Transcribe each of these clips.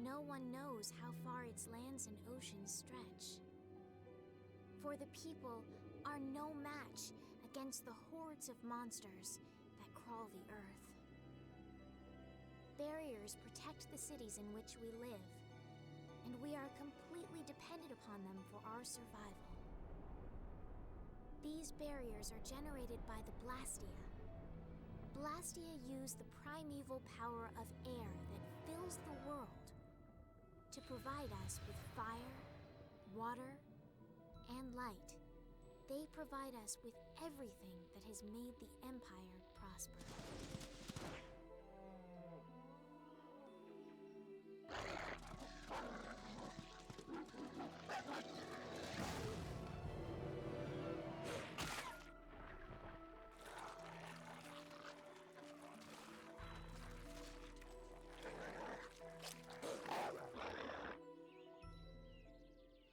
no one knows how far its lands and oceans stretch. For the people are no match against the hordes of monsters that crawl the earth. Barriers protect the cities in which we live, and we are completely dependent upon them for our survival. These barriers are generated by the Blastia. Blastia use the primeval power of air that fills the world to provide us with fire, water, and light. They provide us with everything that has made the Empire prosper.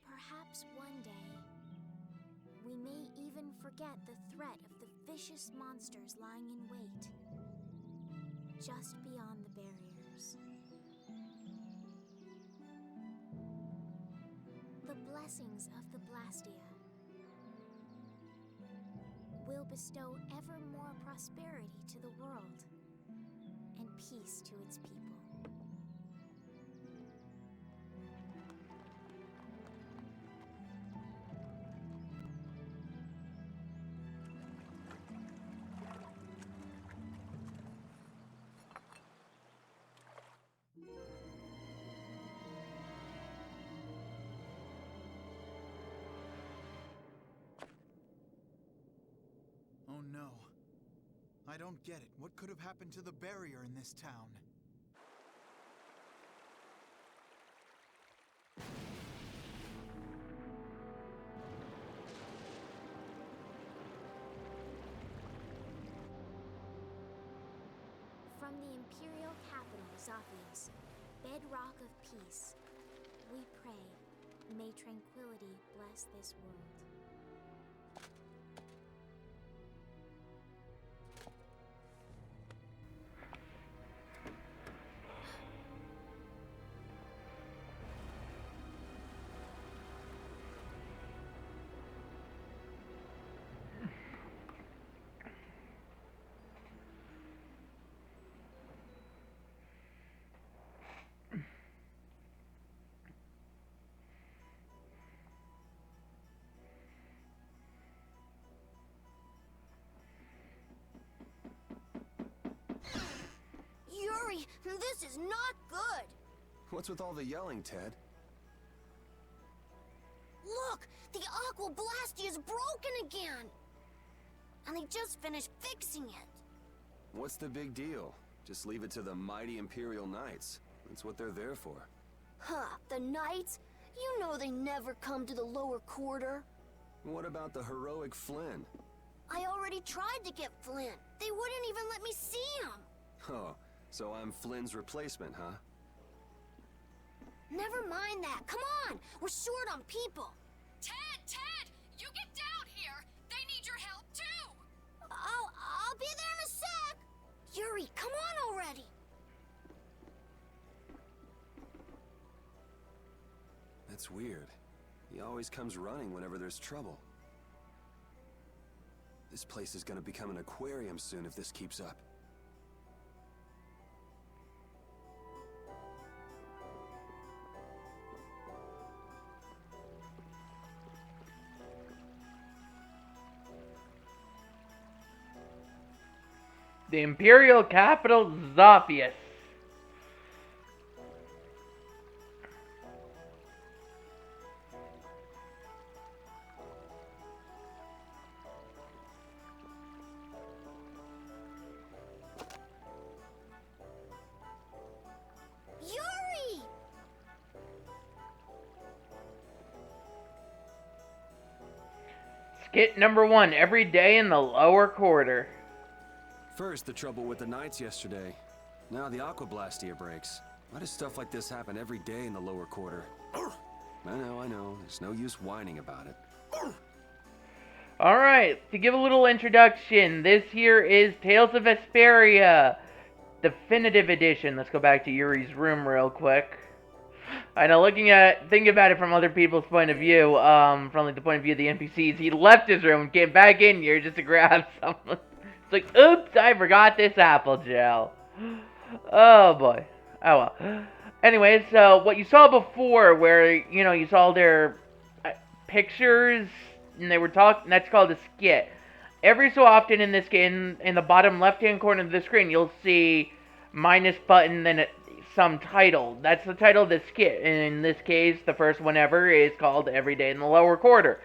Perhaps one day, we may even forget the threat of the vicious monsters lying in wait just beyond the barriers. The blessings of the Blastia will bestow ever more prosperity to the world and peace to its people. Oh no. I don't get it. What could have happened to the barrier in this town? From the Imperial capital, Zophius, bedrock of peace, we pray, may tranquility bless this world. Yuri, this is not good! What's with all the yelling, Ted? Look! The Aque Blastia is broken again! And they just finished fixing it. What's the big deal? Just leave it to the mighty Imperial Knights. That's what they're there for. Huh, the Knights? You know they never come to the lower quarter. What about the heroic Flynn? I already tried to get Flynn. They wouldn't even let me see him. Oh, so I'm Flynn's replacement, huh? Never mind that. Come on! We're short on people. Ted! You get down here! They need your help, too! I'll be there in a sec! Yuri, come on already! That's weird. He always comes running whenever there's trouble. This place is gonna become an aquarium soon if this keeps up. The Imperial capital, Zophius. Yuri! Skit number 1, every day in the lower quarter. First, the trouble with the Knights yesterday. Now the Aque Blastia breaks. Why does stuff like this happen every day in the lower quarter? I know. There's no use whining about it. Alright, to give a little introduction, this here is Tales of Vesperia, Definitive Edition. Let's go back to Yuri's room real quick. I know, thinking about it from other people's point of view, from like the point of view of the NPCs, he left his room, came back in here just to grab something. It's like, oops, I forgot this apple gel. Oh boy. Oh well. Anyway, so what you saw before, where, you know, you saw their pictures, and they were talking, that's called a skit. Every so often in this game, in the bottom left-hand corner of the screen, you'll see minus button, then some title. That's the title of the skit. And in this case, the first one ever is called Every Day in the Lower Quarter.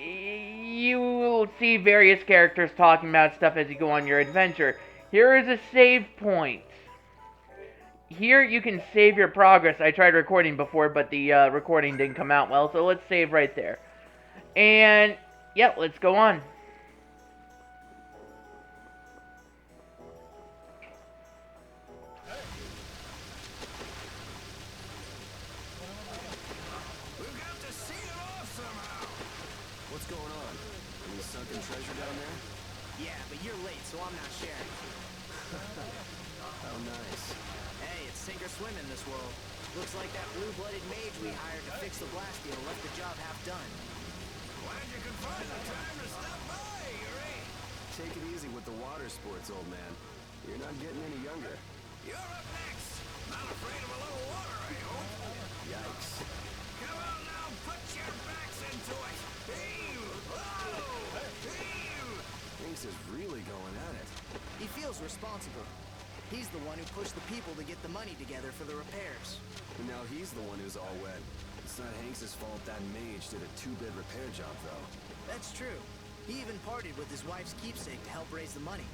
You will see various characters talking about stuff as you go on your adventure. Here is a save point. Here you can save your progress. I tried recording before, but the recording didn't come out well, so let's save right there. And, yeah, let's go on. What's going on? Any sunken treasure down there? Yeah, but you're late, so I'm not sharing. How nice. Hey, it's sink or swim in this world. Looks like that blue-blooded mage we hired to fix the Blastia left the job half done. Glad you could find the time to stop by, Yuri. Take it easy with the water sports, old man. You're not getting any younger. You're up next. Not afraid of a little water, I hope. Yikes. Come on now, put your backs into it. Heave! Oh! Heave! Hanks is really going at it. He feels responsible. He's the one who pushed the people to get the money together for the repairs. And now he's the one who's all wet. It's not Hanks' fault that mage did a two-bit repair job, though. That's true. He even partied with his wife's keepsake to help raise the money.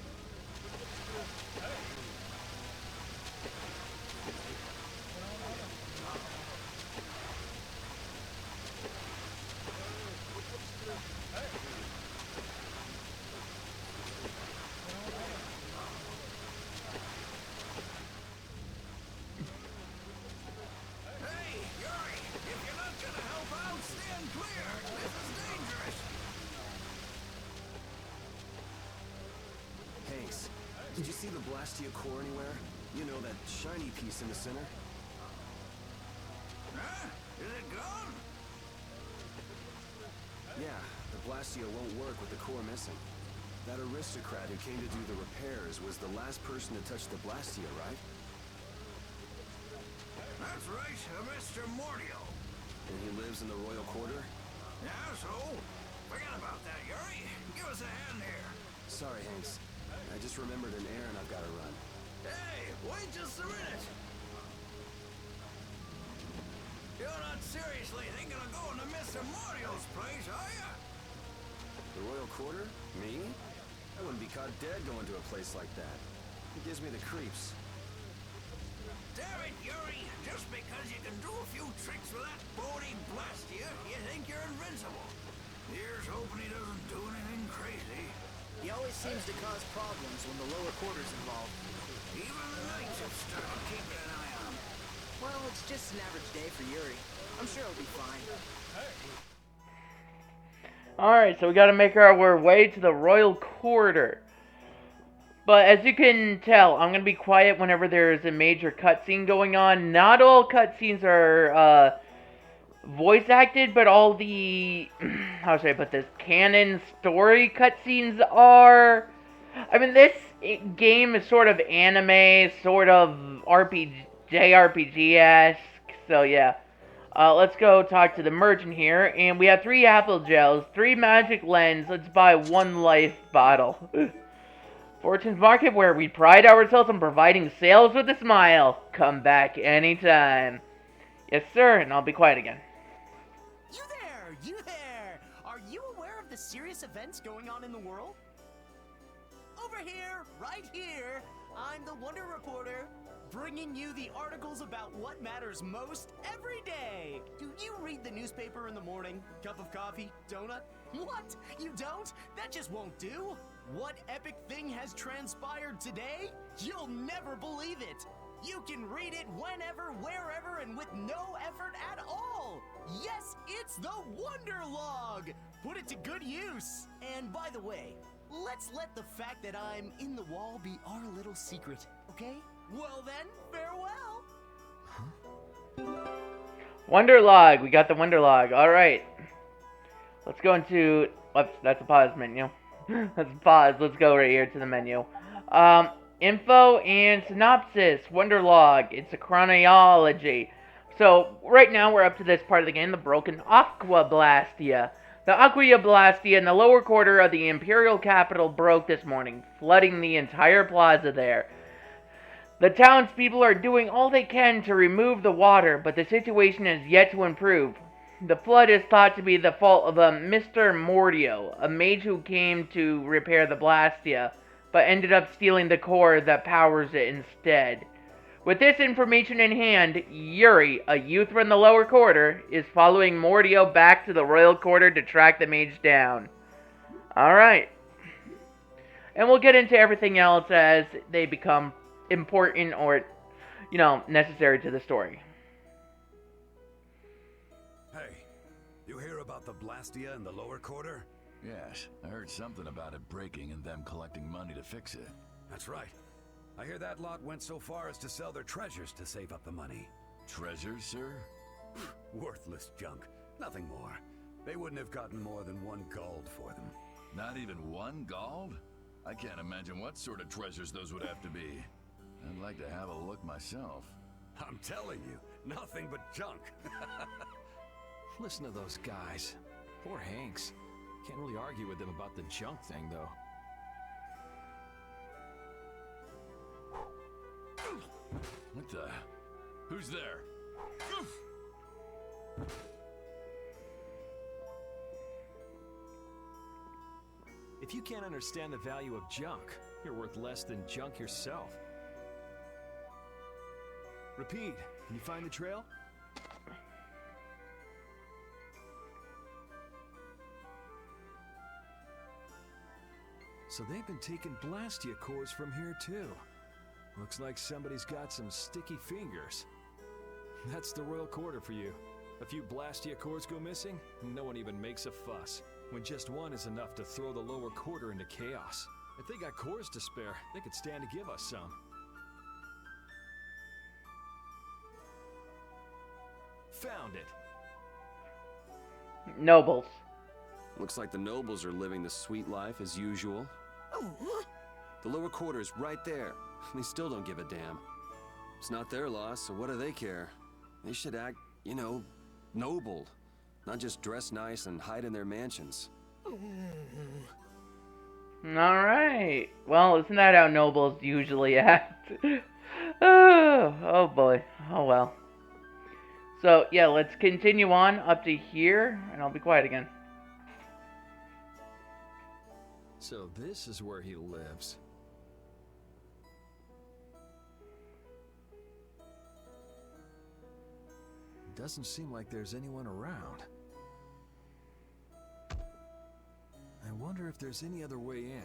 Hey, Yuri! If you're not gonna help out, stand clear. This is dangerous. Hanks, did you see the Blastia core anywhere? You know, that shiny piece in the center? Huh? Is it gone? Yeah, the Blastia won't work with the core missing. That aristocrat who came to do the repairs was the last person to touch the Blastia, right? That's right, Mr. Mordio. And he lives in the royal quarter? Yeah, so? Forget about that, Yuri. Give us a hand here. Sorry, Hanks. I just remembered an errand I've got to run. Hey, wait just a minute. You're not seriously thinking of going to Mr. Mordio's place, are you? The royal quarter? Me? I wouldn't be caught dead going to a place like that. It gives me the creeps. Damn it, Yuri. Just because you can do a few tricks with that bony Blastia, you think you're invincible. Here's hoping he doesn't do anything crazy. He always seems to cause problems when the lower quarter's involved. Even the knights have started keeping an eye on him. Well, it's just an average day for Yuri. I'm sure he'll be fine. Alright, so we gotta make our way to the royal quarter. But as you can tell, I'm gonna be quiet whenever there's a major cutscene going on. Not all cutscenes are voice acted, but all the how should I put this? Canon story cutscenes are. I mean, this game is sort of anime, sort of JRPG-esque. So yeah. Let's go talk to the merchant here, and we have 3 apple gels, 3 magic lens. Let's buy 1 life bottle. Fortune's Market, where we pride ourselves on providing sales with a smile. Come back anytime. Yes, sir, and I'll be quiet again. You there! You there! Are you aware of the serious events going on in the world? Over here, right here, I'm the Wonder Reporter, bringing you the articles about what matters most every day. Do you read the newspaper in the morning? Cup of coffee? Donut? What? You don't? That just won't do. What epic thing has transpired today? You'll never believe it. You can read it whenever, wherever, and with no effort at all. Yes, it's the Wonder Log. Put it to good use. And by the way, let's let the fact that I'm in the wall be our little secret, okay? Well then, farewell. Huh? Wonder log. We got the wonder log. All right. Let's go into. Whoops, that's a pause menu. That's a pause. Let's go right here to the menu. Info and synopsis. Wonder log. It's a chronology. So right now we're up to this part of the game, the broken Aque Blastia. The Aque Blastia in the lower quarter of the Imperial capital broke this morning, flooding the entire plaza there. The townspeople are doing all they can to remove the water, but the situation is yet to improve. The flood is thought to be the fault of a Mr. Mordio, a mage who came to repair the Blastia, but ended up stealing the core that powers it instead. With this information in hand, Yuri, a youth from the lower quarter, is following Mordio back to the royal quarter to track the mage down. Alright. And we'll get into everything else as they become important or, necessary to the story. Hey, you hear about the Blastia in the lower quarter? Yes, I heard something about it breaking and them collecting money to fix it. That's right. I hear that lot went so far as to sell their treasures to save up the money. Treasures, sir? Worthless junk. Nothing more. They wouldn't have gotten more than 1 gold for them. Not even 1 gold? I can't imagine what sort of treasures those would have to be. I'd like to have a look myself. I'm telling you, nothing but junk. Listen to those guys. Poor Hanks. Can't really argue with them about the junk thing, though. What the? Who's there? If you can't understand the value of junk, you're worth less than junk yourself. Repeat, can you find the trail? So they've been taking Blastia cores from here too. Looks like somebody's got some sticky fingers. That's the royal quarter for you. A few Blastia cores go missing, and no one even makes a fuss. When just one is enough to throw the lower quarter into chaos. If they got cores to spare, they could stand to give us some. Found it. Nobles. Looks like the nobles are living the sweet life as usual. The lower quarter is right there. They still don't give a damn. It's not their loss, so what do they care? They should act, noble. Not just dress nice and hide in their mansions. Alright. Well, isn't that how nobles usually act? Oh boy. Oh well. So, yeah, let's continue on up to here, and I'll be quiet again. So this is where he lives. Doesn't seem like there's anyone around. I wonder if there's any other way in.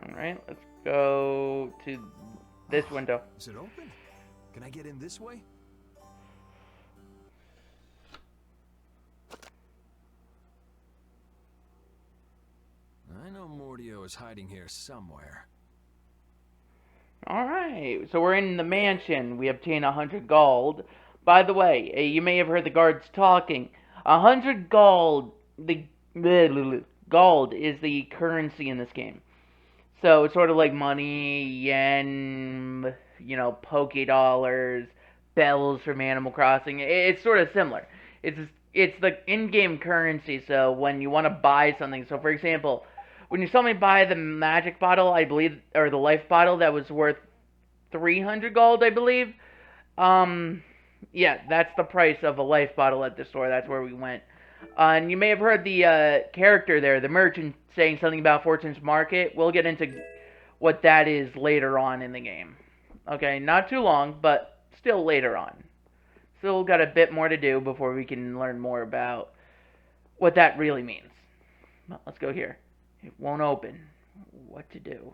Alright, let's go to this window. Is it open? Can I get in this way? I know Mordio is hiding here somewhere. Alright, so we're in the mansion. We obtain 100 gold. By the way, you may have heard the guards talking. 100 gold. Gold is the currency in this game. So it's sort of like money, yen, Poke dollars, bells from Animal Crossing. It's sort of similar. It's the in-game currency, so when you want to buy something, so for example, when you saw me buy the magic bottle, I believe, or the life bottle that was worth 300 gold, I believe, yeah, that's the price of a life bottle at the store. That's where we went. And you may have heard the character there, the merchant, saying something about Fortune's Market. We'll get into what that is later on in the game. Okay, not too long, but still later on. Still got a bit more to do before we can learn more about what that really means. Well, let's go here. It won't open. What to do?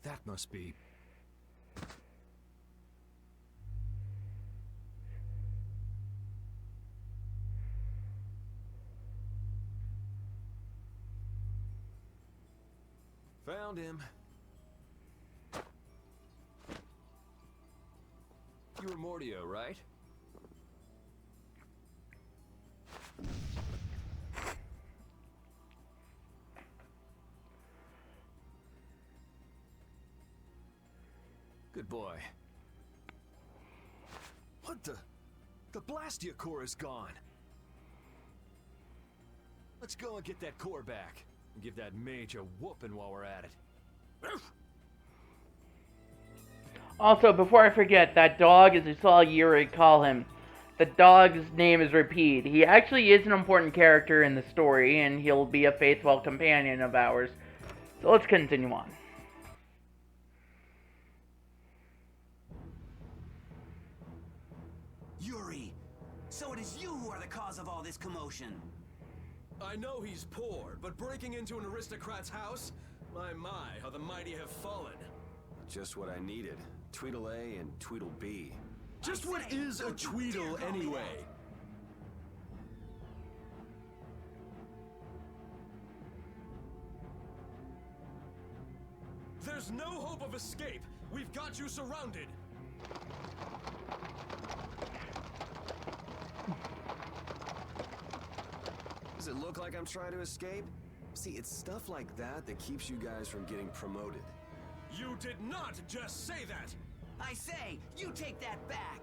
That must be... Found him. You were Mordio, right? Good boy. What the? The Blastia core is gone. Let's go and get that core back. And give that mage a whooping while we're at it. Also, before I forget, that dog, as you saw Yuri call him, the dog's name is Repeat. He actually is an important character in the story, and he'll be a faithful companion of ours. So let's continue on. Yuri, so it is you who are the cause of all this commotion. I know he's poor, but breaking into an aristocrat's house? My, how the mighty have fallen. Just what I needed. Tweedle A and Tweedle B. Just what is a Tweedle anyway? There's no hope of escape. We've got you surrounded. Does it look like I'm trying to escape? See, it's stuff like that that keeps you guys from getting promoted. You did not just say that! I say, you take that back!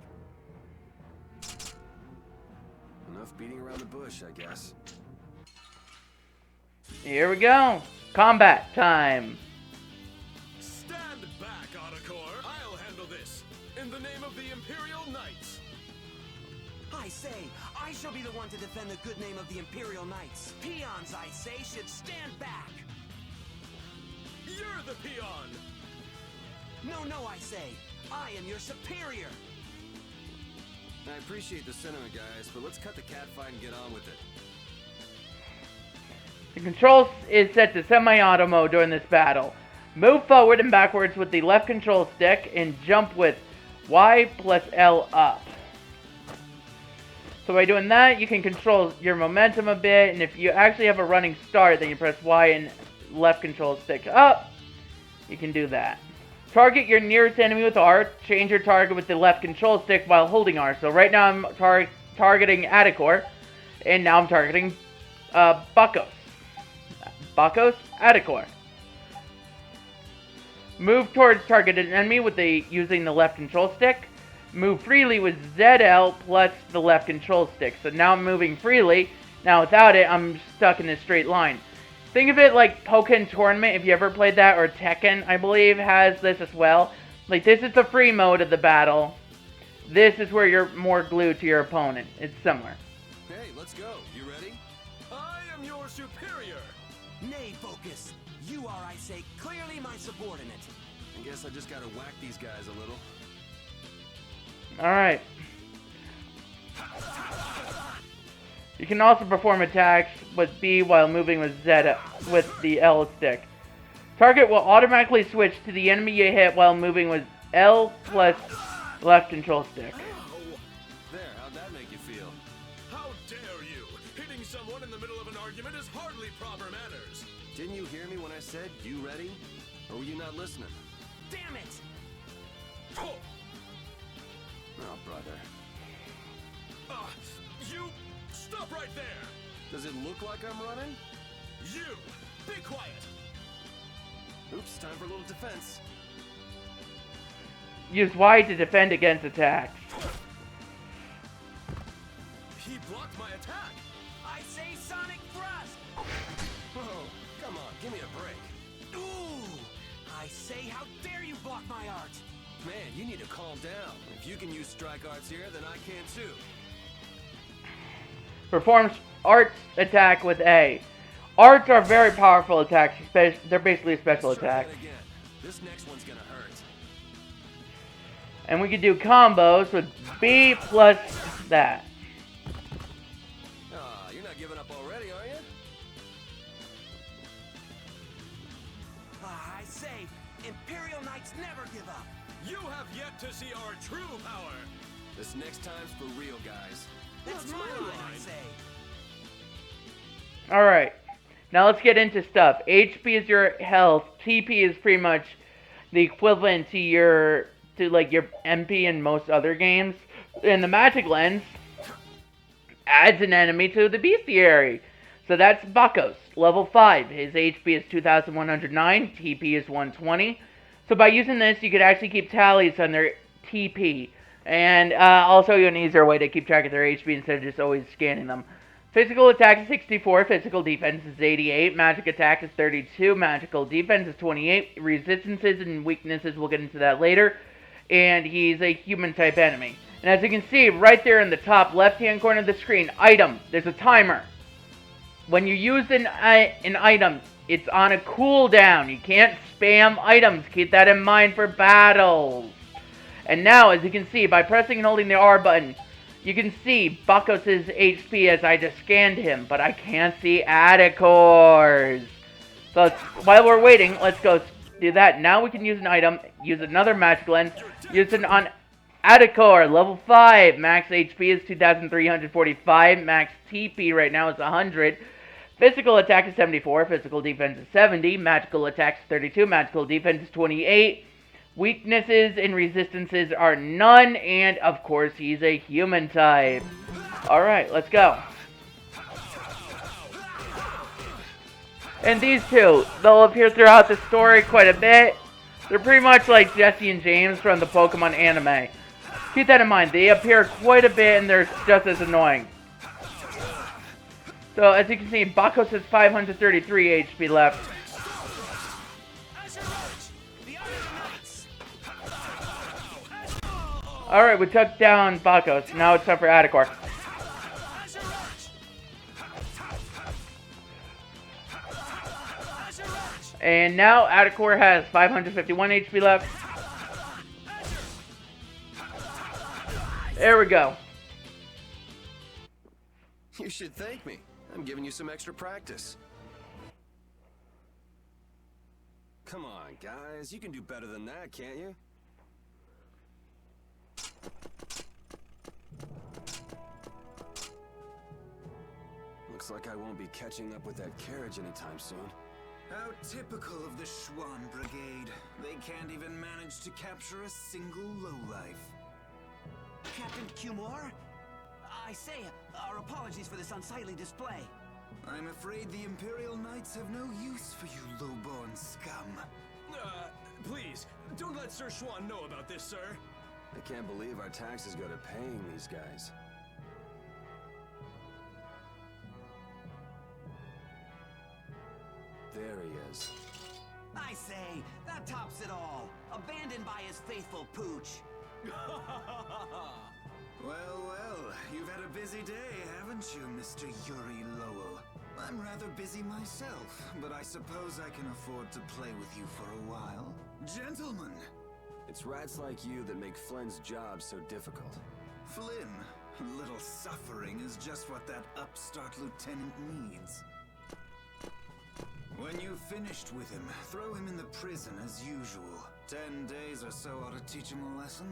Enough beating around the bush, I guess. Here we go. Combat time. Stand back, Autocore. I'll handle this. In the name of the Imperial Knights. I say, I shall be the one to defend the good name of the Imperial Knights. Peons, I say, should stand back. You're the peon. No, I say. I am your superior. I appreciate the sentiment, guys, but let's cut the catfight and get on with it. The controls is set to semi-auto mode during this battle. Move forward and backwards with the left control stick and jump with Y plus L up. So by doing that, you can control your momentum a bit, and if you actually have a running start, then you press Y and left control stick up. You can do that. Target your nearest enemy with R. Change your target with the left control stick while holding R. So right now I'm targeting Atticor, and now I'm targeting Bakos. Bakos, Atticor. Move towards targeted enemy with using the left control stick. Move freely with ZL plus the left control stick. So now I'm moving freely. Now without it, I'm stuck in a straight line. Think of it like Pokken Tournament, if you ever played that, or Tekken, I believe, has this as well. Like, this is the free mode of the battle. This is where you're more glued to your opponent. It's similar. Hey, let's go. You ready? I am your superior. Nay, Focus. You are, I say, clearly my subordinate. I guess I just gotta whack these guys a little. Alright. You can also perform attacks with B while moving with Z with the L stick. Target will automatically switch to the enemy you hit while moving with L plus left control stick. There, how'd that make you feel? How dare you! Hitting someone in the middle of an argument is hardly proper manners. Didn't you hear me when I said, you ready? Or were you not listening? Damn it! Oh, brother. You... Stop right there! Does it look like I'm running? You! Be quiet! Oops, time for a little defense. Use Y to defend against attacks. He blocked my attack! I say Sonic Thrust! Oh, come on, give me a break. Ooh! I say, how dare you block my art! Man, you need to calm down. If you can use strike arts here, then I can too. Performs arts attack with A. Arts are very powerful attacks. They're basically special attacks. Again. This next one's gonna hurt. And we can do combos with B plus that. You're not giving up already, are you? I say, Imperial Knights never give up. You have yet to see our true power. This next time's for real, guys. That's my line, I say. Alright. Now let's get into stuff. HP is your health. TP is pretty much the equivalent to your MP in most other games. And the magic lens adds an enemy to the bestiary. So that's Bakos, level 5. His HP is 2,109, TP is 120. So by using this, you could actually keep tallies on their TP. And I'll show you an easier way to keep track of their HP instead of just always scanning them. Physical attack is 64, physical defense is 88, magic attack is 32, magical defense is 28, resistances and weaknesses, we'll get into that later. And he's a human-type enemy. And as you can see, right there in the top left-hand corner of the screen, item, there's a timer. When you use an item, it's on a cooldown. You can't spam items. Keep that in mind for battles. And now, as you can see, by pressing and holding the R button, you can see Bakos' HP as I just scanned him, but I can't see Adecor's. So while we're waiting, let's go do that. Now we can use an item, use another magic lens, use it on Adecor, level 5. Max HP is 2,345. Max TP right now is 100. Physical attack is 74. Physical defense is 70. Magical attack is 32. Magical defense is 28. Weaknesses and resistances are none. And, of course, he's a human type. Alright, let's go. And these two, they'll appear throughout the story quite a bit. They're pretty much like Jesse and James from the Pokemon anime. Keep that in mind. They appear quite a bit and they're just as annoying. So, as you can see, Bakos has 533 HP left. Alright, we took down Bakos. Now it's time for Adecor. And now Adecor has 551 HP left. There we go. You should thank me. I'm giving you some extra practice. Come on, guys. You can do better than that, can't you? Looks like I won't be catching up with that carriage anytime soon. How typical of the Schwann Brigade. They can't even manage to capture a single lowlife. Captain Cumore? I say, our apologies for this unsightly display. I'm afraid the Imperial Knights have no use for you low-born scum. Please, don't let Sir Schwann know about this, sir. I can't believe our taxes go to paying these guys. There he is. I say, that tops it all. Abandoned by his faithful pooch. Well, well, you've had a busy day, haven't you, Mr. Yuri Lowell? I'm rather busy myself, but I suppose I can afford to play with you for a while. Gentlemen! It's rats like you that make Flynn's job so difficult. Flynn, little suffering is just what that upstart lieutenant needs. When you've finished with him, throw him in the prison as usual. 10 days or so ought to teach him a lesson.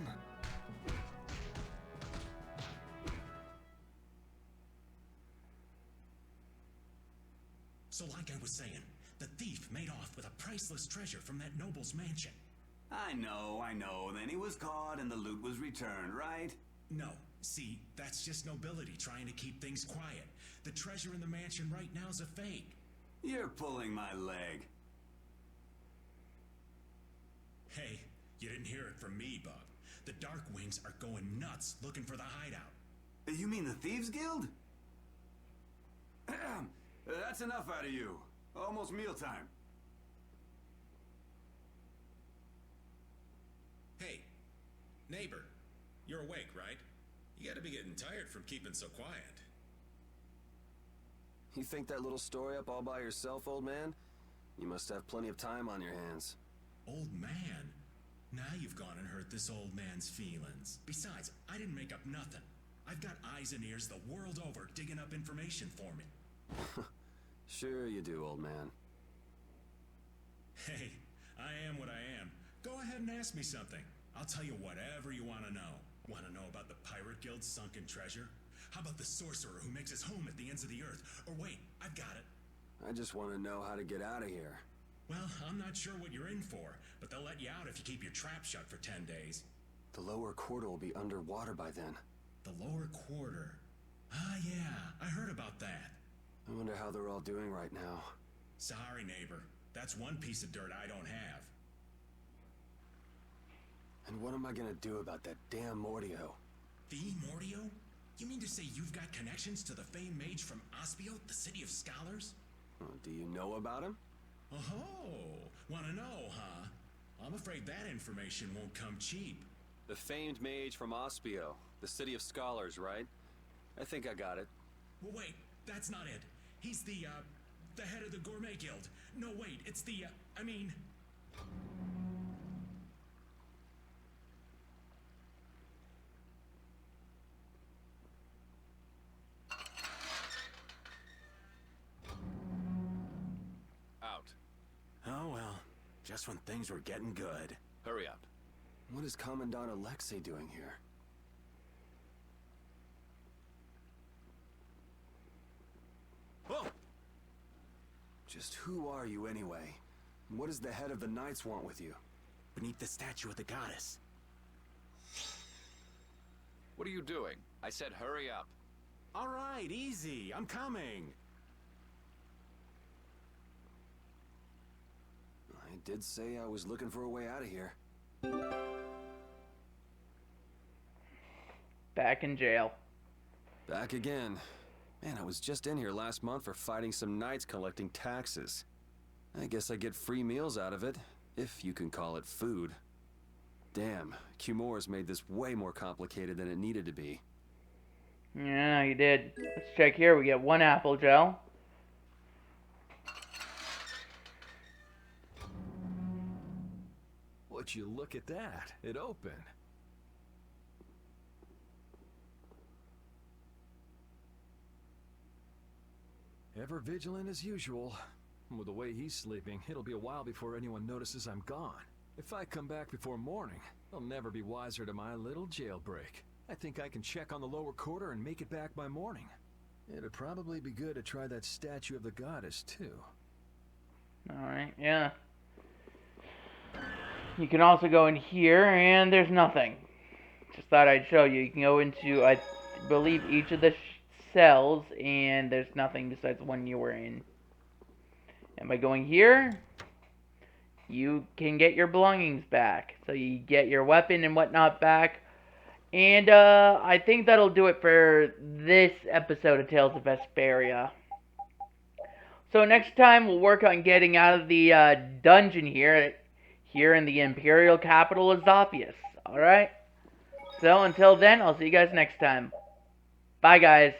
So like I was saying, the thief made off with a priceless treasure from that noble's mansion. I know. Then he was caught and the loot was returned, right? No. See, that's just nobility trying to keep things quiet. The treasure in the mansion right now is a fake. You're pulling my leg. Hey, you didn't hear it from me, Bub. The Dark Wings are going nuts looking for the hideout. You mean the Thieves Guild? That's enough out of you. Almost mealtime. Hey, neighbor, you're awake, right? You gotta be getting tired from keeping so quiet. You think that little story up all by yourself, old man? You must have plenty of time on your hands. Old man? Now you've gone and hurt this old man's feelings. Besides, I didn't make up nothing. I've got eyes and ears the world over digging up information for me. Sure you do, old man. Hey, I am what I am. Go ahead and ask me something. I'll tell you whatever you want to know. Want to know about the Pirate Guild's sunken treasure? How about the sorcerer who makes his home at the ends of the earth? Or wait, I've got it. I just want to know how to get out of here. Well, I'm not sure what you're in for, but they'll let you out if you keep your trap shut for 10 days. The lower quarter will be underwater by then. The lower quarter. Ah, yeah, I heard about that. I wonder how they're all doing right now. Sorry, neighbor. That's one piece of dirt I don't have. And what am I gonna do about that damn Mordio? The Mordio? You mean to say you've got connections to the famed mage from Aspio, the city of scholars? Do you know about him? Oh, wanna know, huh? I'm afraid that information won't come cheap. The famed mage from Aspio, the city of scholars, right? I think I got it. Well, wait, that's not it. He's the head of the Gourmet Guild. No, wait, it's the, I mean... Out. Oh, well. Just when things were getting good. Hurry up. What is Commandant Alexei doing here? Oh! Just who are you anyway? What does the head of the Knights want with you? Beneath the statue of the goddess. What are you doing? I said hurry up. All right, easy. I'm coming. I did say I was looking for a way out of here. Back in jail. Back again. Man, I was just in here last month for fighting some knights collecting taxes. I guess I get free meals out of it, if you can call it food. Damn, Cumor's made this way more complicated than it needed to be. Yeah, you did. Let's check here. We get 1 apple gel. Would you look at that? It opened. Ever vigilant as usual. With the way he's sleeping, it'll be a while before anyone notices I'm gone. If I come back before morning, they'll never be wiser to my little jailbreak. I think I can check on the lower quarter and make it back by morning. It'd probably be good to try that statue of the goddess, too. Alright, yeah. You can also go in here, and there's nothing. Just thought I'd show you. You can go into, I believe, each of the cells, and there's nothing besides the one you were in. And by going here, you can get your belongings back. So you get your weapon and whatnot back. And I think that'll do it for this episode of Tales of Vesperia. So next time we'll work on getting out of the dungeon here in the Imperial capital of Zophius. Alright? So until then, I'll see you guys next time. Bye guys.